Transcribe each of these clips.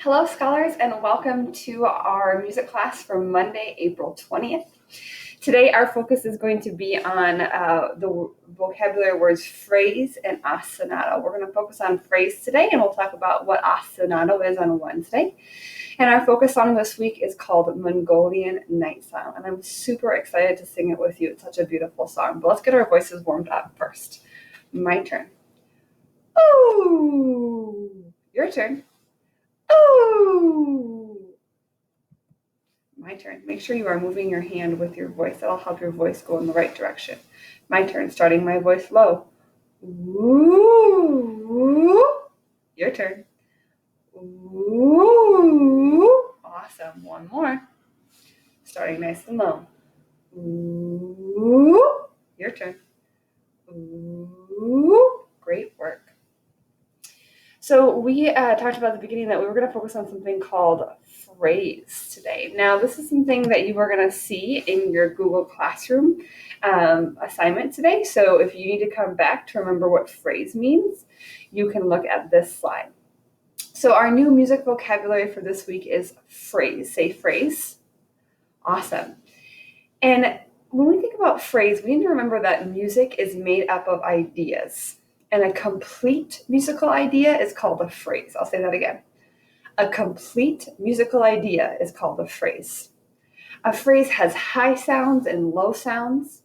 Hello, scholars, and welcome to our music class for Monday, April 20th. Today, our focus is going to be on the vocabulary words phrase and ostinato. We're going to focus on phrase today, and we'll talk about what ostinato is on Wednesday. And our focus song this week is called Mongolian Night Song, and I'm super excited to sing it with you. It's such a beautiful song, but let's get our voices warmed up first. My turn. Ooh! Your turn. Ooh! My turn. Make sure you are moving your hand with your voice. That'll help your voice go in the right direction. My turn. Starting my voice low. Ooh! Your turn. Ooh! Awesome. One more. Starting nice and low. Ooh! Your turn. Ooh! Great work. So we talked about at the beginning that we were going to focus on something called phrase today. Now, this is something that you are going to see in your Google Classroom assignment today. So if you need to come back to remember what phrase means, you can look at this slide. So our new music vocabulary for this week is phrase. Say phrase. Awesome. And when we think about phrase, we need to remember that music is made up of ideas. And a complete musical idea is called a phrase. I'll say that again. A complete musical idea is called a phrase. A phrase has high sounds and low sounds.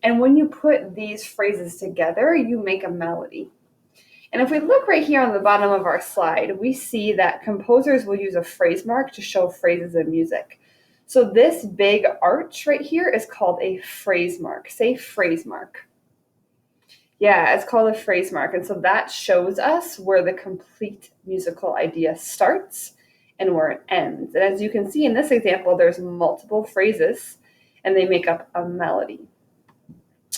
And when you put these phrases together, you make a melody. And if we look right here on the bottom of our slide, we see that composers will use a phrase mark to show phrases in music. So this big arch right here is called a phrase mark. Say phrase mark. Yeah, it's called a phrase mark. And so that shows us where the complete musical idea starts and where it ends. And as you can see in this example, there's multiple phrases and they make up a melody.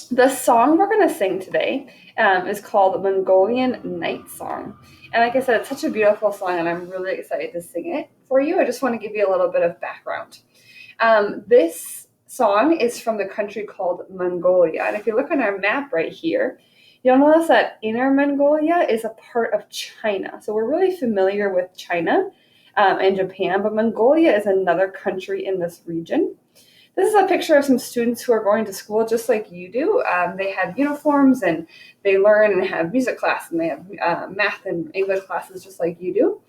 The song we're going to sing today is called Mongolian Night Song. And like I said, it's such a beautiful song and I'm really excited to sing it for you. I just want to give you a little bit of background. This song is from the country called Mongolia. And if you look on our map right here, you'll notice that Inner Mongolia is a part of China. So we're really familiar with China and Japan, but Mongolia is another country in this region. This is a picture of some students who are going to school just like you do. They have uniforms and they learn and have music class and they have math and English classes just like you do.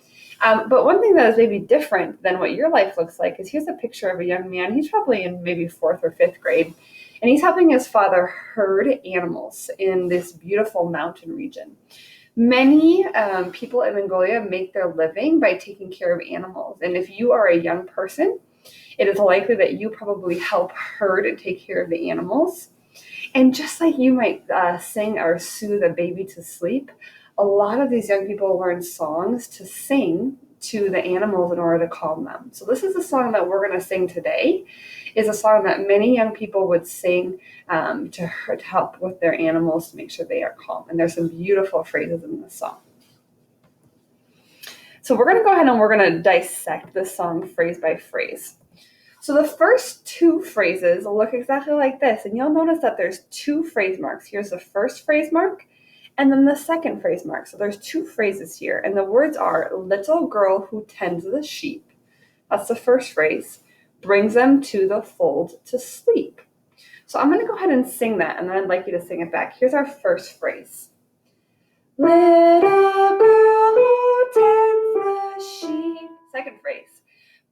But one thing that is maybe different than what your life looks like is here's a picture of a young man. He's probably in maybe 4th or 5th grade. And he's helping his father herd animals in this beautiful mountain region. Many people in Mongolia make their living by taking care of animals. And if you are a young person, it is likely that you probably help herd and take care of the animals. And just like you might sing or soothe a baby to sleep, a lot of these young people learn songs to sing to the animals in order to calm them. So this is a song that we're going to sing today. Is a song that many young people would sing to help with their animals to make sure they are calm. And there's some beautiful phrases in this song. So we're going to go ahead and we're going to dissect this song phrase by phrase. So the first two phrases look exactly like this. And you'll notice that there's two phrase marks. Here's the first phrase mark and then the second phrase mark. So there's two phrases here. And the words are little girl who tends the sheep. That's the first phrase. Brings them to the fold to sleep. So I'm going to go ahead and sing that, and then I'd like you to sing it back. Here's our first phrase. Little girl who tends the sheep. Second phrase.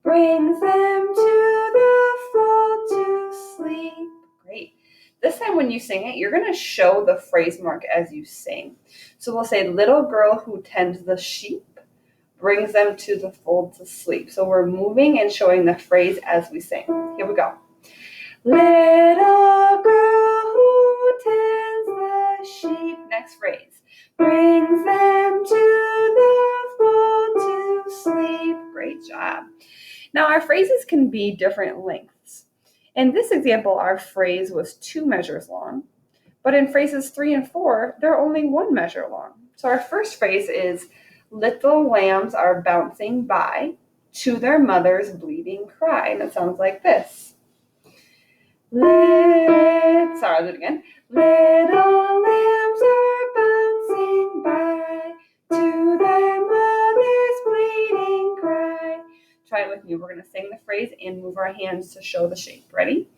Brings them to the fold to sleep. Great. This time when you sing it, you're going to show the phrase mark as you sing. So we'll say, little girl who tends the sheep brings them to the fold to sleep. So we're moving and showing the phrase as we sing. Here we go. Little girl who tends the sheep. Next phrase. Brings them to the fold to sleep. Great job. Now our phrases can be different lengths. In this example, our phrase was 2 measures long. But in phrases 3 and 4, they're only 1 measure long. So our first phrase is, little lambs are bouncing by to their mother's bleeding cry. And it sounds like this. Sorry, I'll do it again. Little lambs are bouncing by to their mother's bleeding cry. with me. We're going to sing the phrase and move our hands to show the shape. Ready?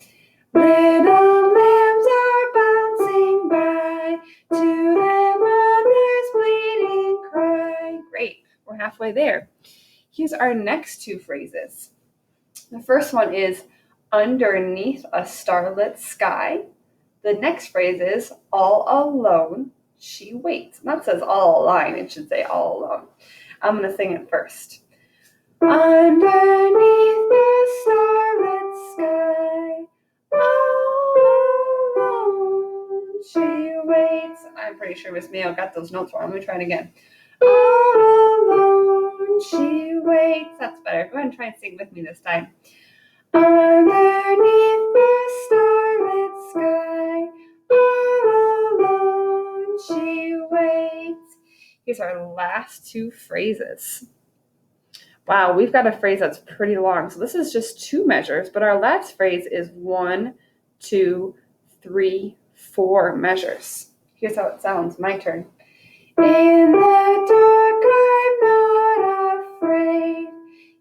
Little lambs are bouncing by, to their mother's bleating cry. Great, we're halfway there. Here's our next two phrases. The first one is underneath a starlit sky. The next phrase is all alone she waits. And that says all alone, it should say all alone. I'm going to sing it first. Underneath the starlit sky, all alone she waits. I'm pretty sure Miss Mayo got those notes wrong. Let me try it again. All alone she waits. That's better. Go ahead and try and sing with me this time. Underneath the starlit sky, all alone she waits. Here's our last two phrases. Wow, we've got a phrase that's pretty long. So this is just two measures, but our last phrase is 1, 2, 3, 4 measures. Here's how it sounds. My turn. In the dark, I'm not afraid.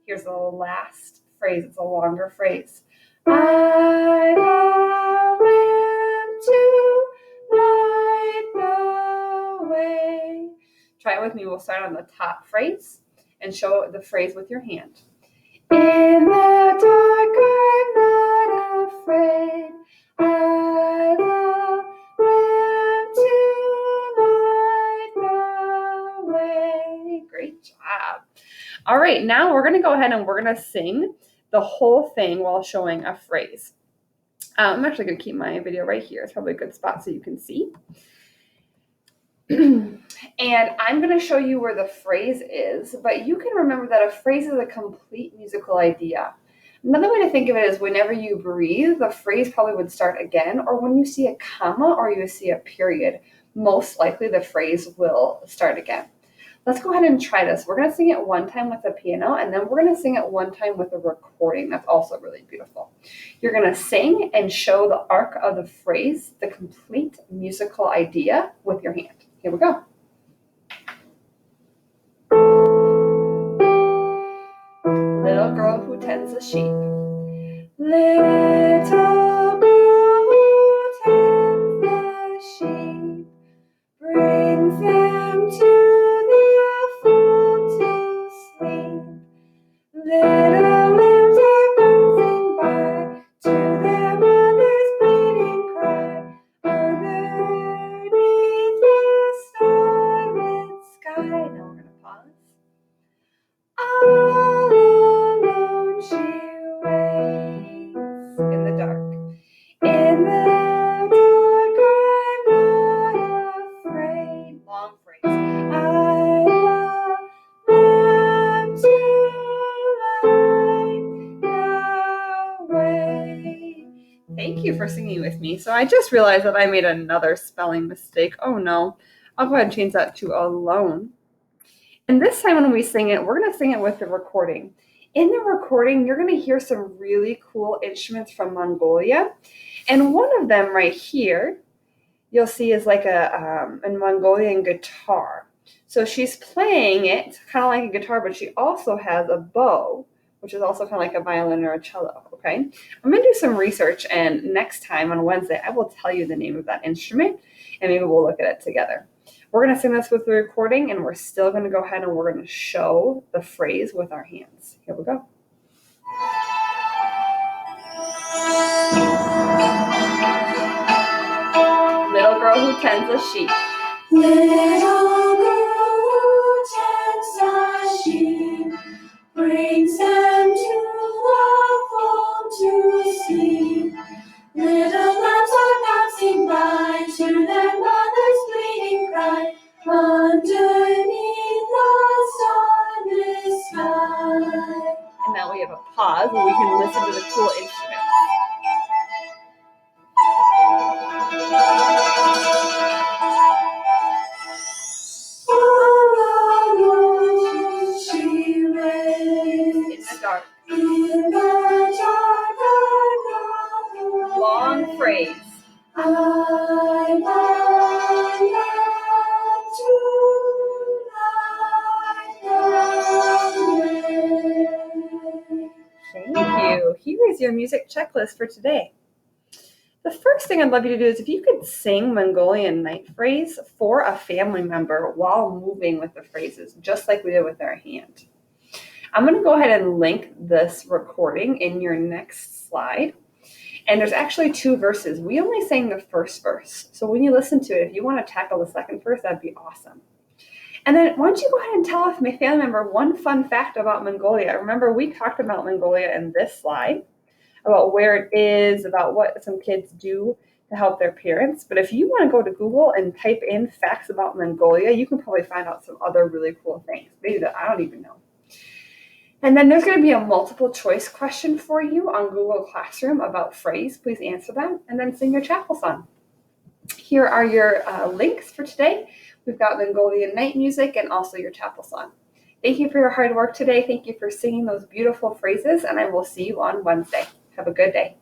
Here's the last phrase. It's a longer phrase. I've a lamp to light the way. Try it with me. We'll start on the top phrase and show the phrase with your hand. In the dark, I'm not afraid. I've a lamp to light the way. Great job. All right, now we're going to go ahead and we're going to sing the whole thing while showing a phrase. I'm actually going to keep my video right here. It's probably a good spot so you can see. And I'm going to show you where the phrase is, but you can remember that a phrase is a complete musical idea. Another way to think of it is whenever you breathe, the phrase probably would start again, or when you see a comma or you see a period, most likely the phrase will start again. Let's go ahead and try this. We're going to sing it one time with a piano, and then we're going to sing it one time with a recording. That's also really beautiful. You're going to sing and show the arc of the phrase, the complete musical idea, with your hand. Here we go. Little girl who tends the sheep. Little girl who tends the sheep, brings them to the fold to sleep. Little lambs are bouncing by, to their mother's bleating cry. Underneath the starlit sky. Now we're going to pause. All alone she waits in the dark. In the dark, I'm not afraid. Long phrase. I love them to light the way. Thank you for singing with me. So I just realized that I made another spelling mistake. Oh no. I'll go ahead and change that to alone. And this time when we sing it, we're going to sing it with the recording. In the recording, you're going to hear some really cool instruments from Mongolia. And one of them right here, you'll see is like a Mongolian guitar. So she's playing it kind of like a guitar, but she also has a bow, which is also kind of like a violin or a cello, okay? I'm going to do some research, and next time on Wednesday, I will tell you the name of that instrument, and maybe we'll look at it together. We're going to sing this with the recording, and we're still going to go ahead and we're going to show the phrase with our hands. Here we go. Little girl who tends a sheep. Little girl who tends the sheep, brings them to the fold to sleep. Little lambs are bouncing by, to their mother's bleating cry. Underneath the starlit sky. And now we have a pause where we can listen to the cool instruments. All alone she waits. In the dark. In the dark, I'm not Long alone. phrase. I want to light the way. here is your music checklist for today. The first thing I'd love you to do is if you could sing Mongolian night phrase for a family member while moving with the phrases, just like we did with our hand. I'm going to go ahead and link this recording in your next slide. And there's actually 2 verses. We only sang the first verse. So when you listen to it, if you want to tackle the second verse, that'd be awesome. And then why don't you go ahead and tell my family member one fun fact about Mongolia. Remember, we talked about Mongolia in this slide, about where it is, about what some kids do to help their parents. But if you want to go to Google and type in facts about Mongolia, you can probably find out some other really cool things, maybe that I don't even know. And then there's going to be a multiple choice question for you on Google Classroom about phrase. Please answer them and then sing your chapel song. Here are your links for today. We've got Mongolian night music and also your chapel song. Thank you for your hard work today. Thank you for singing those beautiful phrases, and I will see you on Wednesday. Have a good day.